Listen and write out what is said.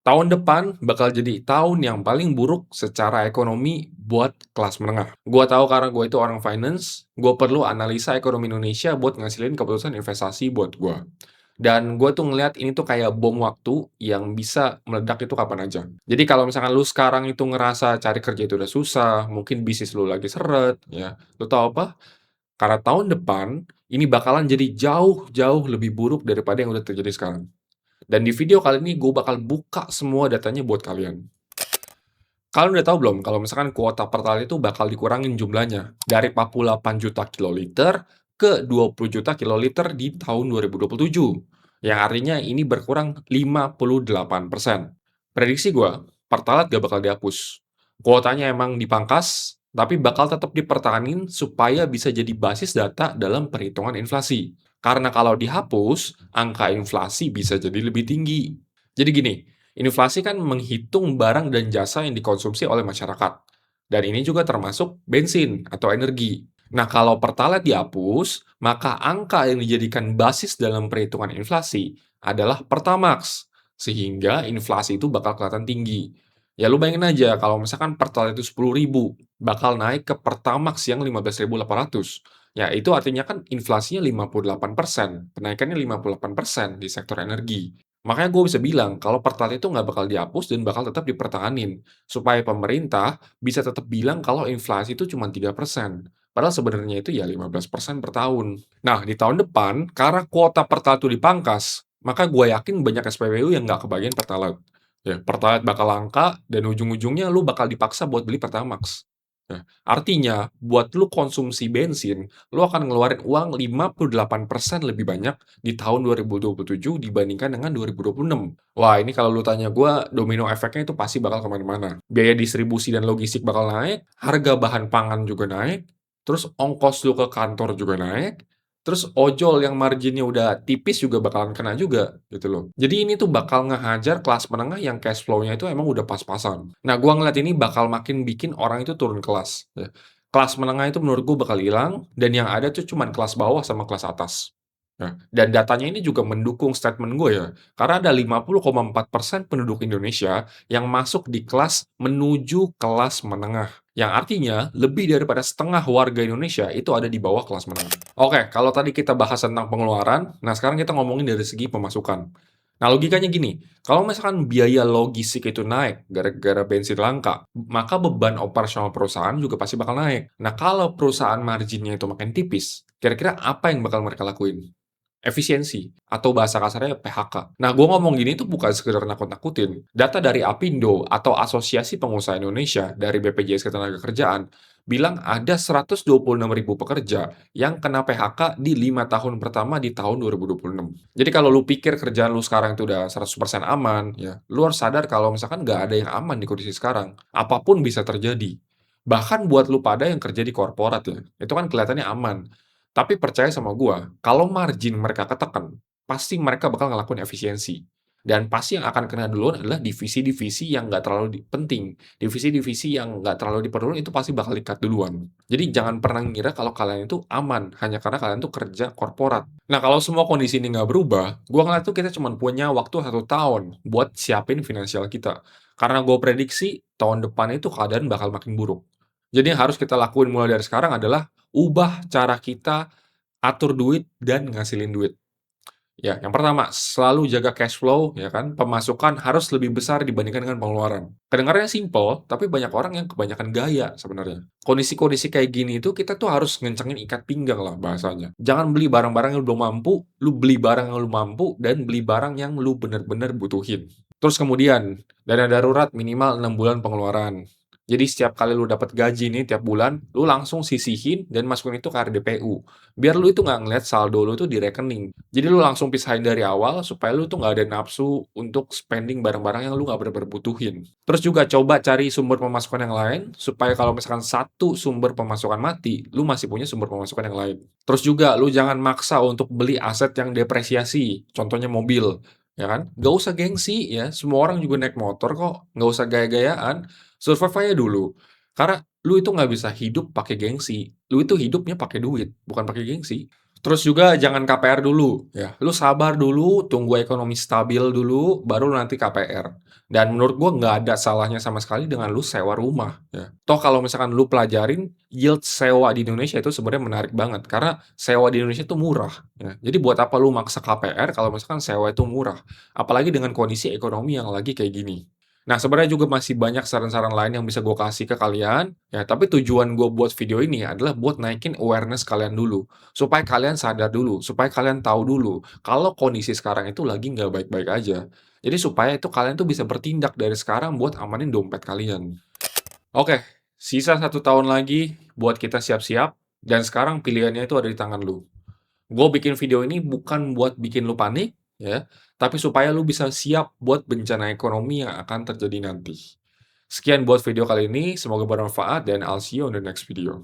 Tahun depan bakal jadi tahun yang paling buruk secara ekonomi buat kelas menengah. Gua tahu karena gue itu orang finance, gue perlu analisa ekonomi Indonesia buat ngasilin keputusan investasi buat gue. Dan gue tuh ngelihat ini tuh kayak bom waktu yang bisa meledak itu kapan aja. Jadi kalau misalkan lu sekarang itu ngerasa cari kerja itu udah susah, mungkin bisnis lu lagi seret, ya. Lu tahu apa? Karena tahun depan ini bakalan jadi jauh-jauh lebih buruk daripada yang udah terjadi sekarang. Dan di video kali ini gue bakal buka semua datanya buat kalian. Kalian udah tahu belum kalau misalkan kuota Pertalite itu bakal dikurangin jumlahnya dari 48 juta kiloliter ke 20 juta kiloliter di tahun 2027. Yang artinya ini berkurang 58%. Prediksi gue, Pertalite gak bakal dihapus. Kuotanya emang dipangkas, tapi bakal tetap dipertahanin supaya bisa jadi basis data dalam perhitungan inflasi. Karena kalau dihapus, angka inflasi bisa jadi lebih tinggi. Jadi gini, inflasi kan menghitung barang dan jasa yang dikonsumsi oleh masyarakat. Dan ini juga termasuk bensin atau energi. Nah, kalau Pertalite dihapus, maka angka yang dijadikan basis dalam perhitungan inflasi adalah Pertamax. Sehingga inflasi itu bakal kelihatan tinggi. Ya lu bayangin aja kalau misalkan Pertalite itu 10.000, bakal naik ke Pertamax yang 15.800. Ya, itu artinya kan inflasinya 58%, kenaikannya 58% di sektor energi. Makanya gue bisa bilang kalau Pertalite itu nggak bakal dihapus dan bakal tetap dipertahanin, supaya pemerintah bisa tetap bilang kalau inflasi itu cuma 3%. Padahal sebenarnya itu ya 15% per tahun. Nah, di tahun depan, karena kuota Pertalite itu dipangkas, maka gue yakin banyak SPBU yang nggak kebagian Pertalite. Ya, Pertalite bakal langka dan ujung-ujungnya lu bakal dipaksa buat beli Pertamax. Nah, artinya, buat lu konsumsi bensin, lu akan ngeluarin uang 58% lebih banyak di tahun 2027 dibandingkan dengan 2026. Wah, ini kalau lu tanya gua, domino efeknya itu pasti bakal kemana-mana. Biaya distribusi dan logistik bakal naik, harga bahan pangan juga naik, terus ongkos lu ke kantor juga naik, terus ojol yang marginnya udah tipis juga bakalan kena juga, gitu loh. Jadi ini tuh bakal ngehajar kelas menengah yang cash flow-nya itu emang udah pas-pasan. Nah, gua ngeliat ini bakal makin bikin orang itu turun kelas, ya. Kelas menengah itu menurut gua bakal hilang, dan yang ada tuh cuman kelas bawah sama kelas atas. Nah, dan datanya ini juga mendukung statement gue ya, karena ada 50,4% penduduk Indonesia yang masuk di kelas menuju kelas menengah. Yang artinya, lebih daripada setengah warga Indonesia itu ada di bawah kelas menengah. Oke, kalau tadi kita bahas tentang pengeluaran, nah sekarang kita ngomongin dari segi pemasukan. Nah, logikanya gini, kalau misalkan biaya logistik itu naik gara-gara bensin langka, maka beban operasional perusahaan juga pasti bakal naik. Nah, kalau perusahaan marginnya itu makin tipis, kira-kira apa yang bakal mereka lakuin? Efisiensi, atau bahasa kasarnya PHK. Nah, gue ngomong gini tuh bukan sekedar nakut-nakutin. Data dari Apindo atau Asosiasi Pengusaha Indonesia dari BPJS Ketenagakerjaan bilang ada 126.000 pekerja yang kena PHK di 5 tahun pertama di tahun 2026. Jadi kalau lu pikir kerjaan lu sekarang itu udah 100% aman, ya, lu harus sadar kalau misalkan nggak ada yang aman di kondisi sekarang. Apapun bisa terjadi. Bahkan buat lu pada yang kerja di korporat ya, itu kan kelihatannya aman. Tapi percaya sama gua, kalau margin mereka ketekan, pasti mereka bakal ngelakuin efisiensi. Dan pasti yang akan kena duluan adalah divisi-divisi yang nggak terlalu penting. Divisi-divisi yang nggak terlalu diperlukan itu pasti bakal di-cut duluan. Jadi jangan pernah ngira kalau kalian itu aman, hanya karena kalian tuh kerja korporat. Nah, kalau semua kondisi ini nggak berubah, gua ngeliat tuh kita cuma punya waktu 1 tahun buat siapin finansial kita. Karena gue prediksi tahun depan itu keadaan bakal makin buruk. Jadi yang harus kita lakuin mulai dari sekarang adalah ubah cara kita atur duit dan ngasilin duit. Ya, yang pertama, selalu jaga cash flow, ya kan? Pemasukan harus lebih besar dibandingkan dengan pengeluaran. Kedengarannya simple, tapi banyak orang yang kebanyakan gaya sebenarnya. Kondisi-kondisi kayak gini itu kita tuh harus ngencengin ikat pinggang lah bahasanya. Jangan beli barang-barang yang lu belum mampu, lu beli barang yang lu mampu, dan beli barang yang lu bener-bener butuhin. Terus kemudian, dana darurat minimal 6 bulan pengeluaran. Jadi setiap kali lu dapat gaji nih tiap bulan, lu langsung sisihin dan masukin itu ke RDPU. Biar lu itu nggak ngeliat saldo lu itu di rekening. Jadi lu langsung pisahin dari awal supaya lu tuh nggak ada nafsu untuk spending barang-barang yang lu nggak bener-bener butuhin. Terus juga coba cari sumber pemasukan yang lain supaya kalau misalkan satu sumber pemasukan mati, lu masih punya sumber pemasukan yang lain. Terus juga lu jangan maksa untuk beli aset yang depresiasi, contohnya mobil, ya kan? Nggak usah gengsi ya, semua orang juga naik motor kok, nggak usah gaya-gayaan, survive aja dulu. Karena lu itu nggak bisa hidup pakai gengsi, lu itu hidupnya pakai duit, bukan pakai gengsi. Terus juga jangan KPR dulu, ya. Lu sabar dulu, tunggu ekonomi stabil dulu, baru lu nanti KPR. Dan menurut gua nggak ada salahnya sama sekali dengan lu sewa rumah, ya. Toh kalau misalkan lu pelajarin, yield sewa di Indonesia itu sebenarnya menarik banget, karena sewa di Indonesia itu murah, ya. Jadi buat apa lu maksa KPR kalau misalkan sewa itu murah? Apalagi dengan kondisi ekonomi yang lagi kayak gini. Nah, sebenarnya juga masih banyak saran-saran lain yang bisa gue kasih ke kalian, ya, tapi tujuan gue buat video ini adalah buat naikin awareness kalian dulu. Supaya kalian sadar dulu, supaya kalian tahu dulu, kalau kondisi sekarang itu lagi nggak baik-baik aja. Jadi supaya itu kalian tuh bisa bertindak dari sekarang buat amanin dompet kalian. Oke, sisa 1 tahun lagi buat kita siap-siap, dan sekarang pilihannya itu ada di tangan lu. Gue bikin video ini bukan buat bikin lu panik, ya, tapi supaya lu bisa siap buat bencana ekonomi yang akan terjadi nanti. Sekian buat video kali ini, semoga bermanfaat dan I'll see you on the next video.